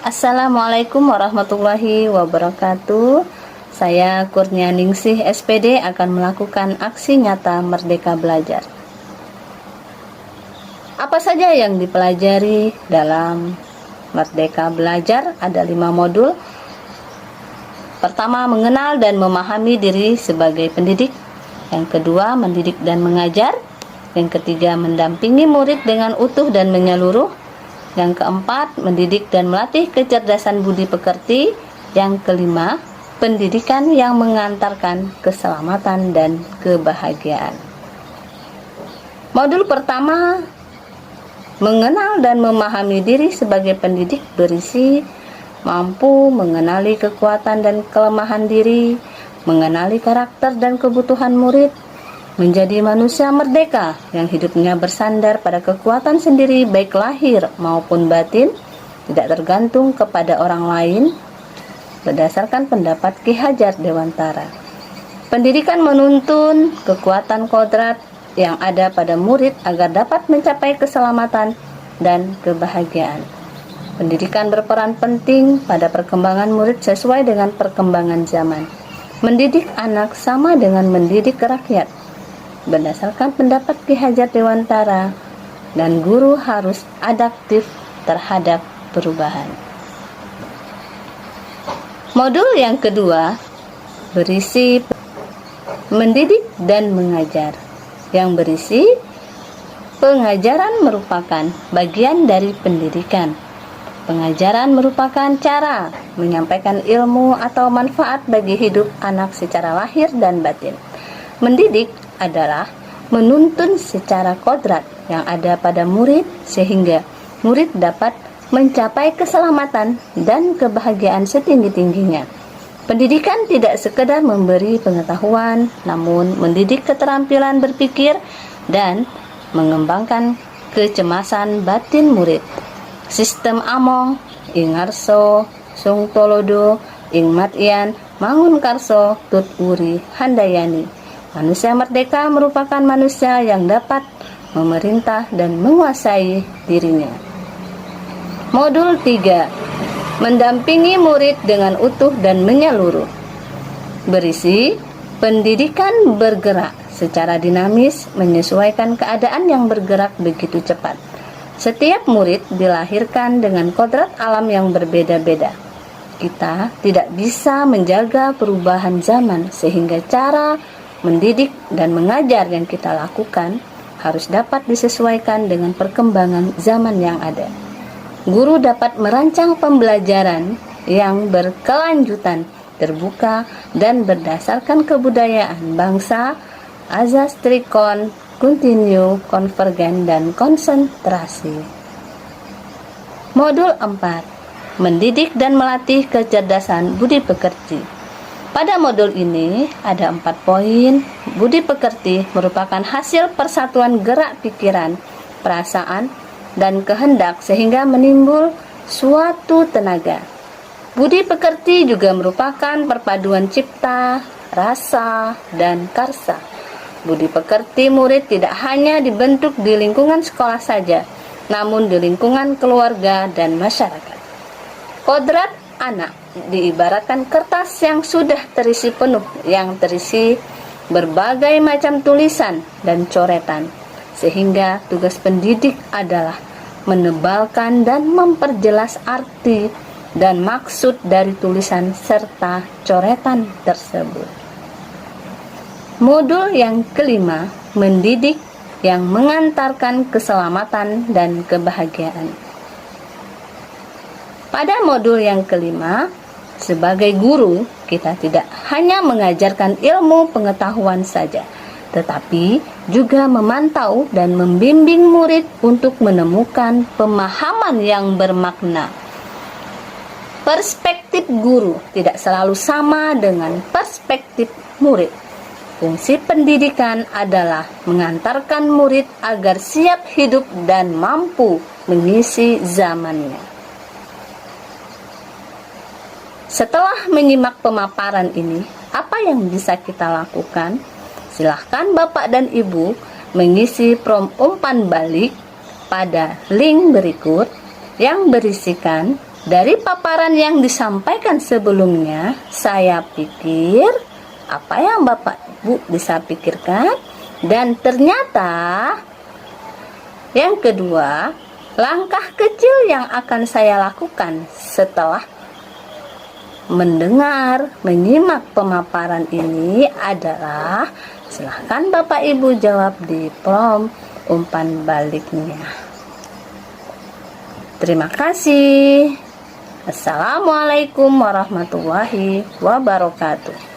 Assalamualaikum warahmatullahi wabarakatuh. Saya Kurnianingsih SPD akan melakukan aksi nyata Merdeka Belajar. Apa saja yang dipelajari dalam Merdeka Belajar? Ada 5 modul. Pertama, mengenal dan memahami diri sebagai pendidik. Yang kedua, mendidik dan mengajar. Yang ketiga, mendampingi murid dengan utuh dan menyeluruh. Yang keempat, mendidik dan melatih kecerdasan budi pekerti. Yang kelima, pendidikan yang mengantarkan keselamatan dan kebahagiaan. Modul pertama, mengenal dan memahami diri sebagai pendidik, berisi mampu mengenali kekuatan dan kelemahan diri, mengenali karakter dan kebutuhan murid, menjadi manusia merdeka yang hidupnya bersandar pada kekuatan sendiri baik lahir maupun batin, tidak tergantung kepada orang lain, berdasarkan pendapat Ki Hajar Dewantara. Pendidikan menuntun kekuatan kodrat yang ada pada murid agar dapat mencapai keselamatan dan kebahagiaan. Pendidikan berperan penting pada perkembangan murid sesuai dengan perkembangan zaman. Mendidik anak sama dengan mendidik rakyat, berdasarkan pendapat Ki Hajar Dewantara, dan guru harus adaptif terhadap perubahan. Modul yang kedua berisi mendidik dan mengajar, yang berisi pengajaran merupakan bagian dari pendidikan. Pengajaran merupakan cara menyampaikan ilmu atau manfaat bagi hidup anak secara lahir dan batin. Mendidik adalah menuntun secara kodrat yang ada pada murid sehingga murid dapat mencapai keselamatan dan kebahagiaan setinggi-tingginya. Pendidikan tidak sekedar memberi pengetahuan, namun mendidik keterampilan berpikir dan mengembangkan kecemasan batin murid. Sistem Among, ing ngarso, sung tolodo, ing matyan, mangun karso, tut uri, handayani. Manusia merdeka merupakan manusia yang dapat memerintah dan menguasai dirinya. Modul 3, mendampingi murid dengan utuh dan menyeluruh, berisi pendidikan bergerak secara dinamis menyesuaikan keadaan yang bergerak begitu cepat. Setiap murid dilahirkan dengan kodrat alam yang berbeda-beda. Kita tidak bisa menjaga perubahan zaman, sehingga cara mendidik dan mengajar yang kita lakukan harus dapat disesuaikan dengan perkembangan zaman yang ada. Guru dapat merancang pembelajaran yang berkelanjutan, terbuka, dan berdasarkan kebudayaan bangsa, azas trikon, kontinu, konvergen, dan konsentrasi. Modul 4, mendidik dan melatih kecerdasan budi pekerti. Pada modul ini ada 4 poin. Budi pekerti merupakan hasil persatuan gerak pikiran, perasaan, dan kehendak sehingga menimbul suatu tenaga. Budi pekerti juga merupakan perpaduan cipta, rasa, dan karsa. Budi pekerti murid tidak hanya dibentuk di lingkungan sekolah saja, namun di lingkungan keluarga dan masyarakat. Kodrat anak diibaratkan kertas yang sudah terisi penuh, yang terisi berbagai macam tulisan dan coretan, sehingga tugas pendidik adalah menebalkan dan memperjelas arti dan maksud dari tulisan serta coretan tersebut. Modul yang kelima, mendidik yang mengantarkan keselamatan dan kebahagiaan. Pada modul yang kelima, sebagai guru, kita tidak hanya mengajarkan ilmu pengetahuan saja, tetapi juga memantau dan membimbing murid untuk menemukan pemahaman yang bermakna. Perspektif guru tidak selalu sama dengan perspektif murid. Fungsi pendidikan adalah mengantarkan murid agar siap hidup dan mampu mengisi zamannya. Setelah menyimak pemaparan ini, apa yang bisa kita lakukan? Silahkan Bapak dan Ibu mengisi form umpan balik pada link berikut yang berisikan Dari paparan yang disampaikan sebelumnya, saya pikir apa yang Bapak Ibu bisa pikirkan. Dan ternyata yang kedua, langkah kecil yang akan saya lakukan setelah menyimak pemaparan ini adalah, silahkan Bapak Ibu jawab di kolom umpan baliknya. Terima kasih. Assalamualaikum warahmatullahi wabarakatuh.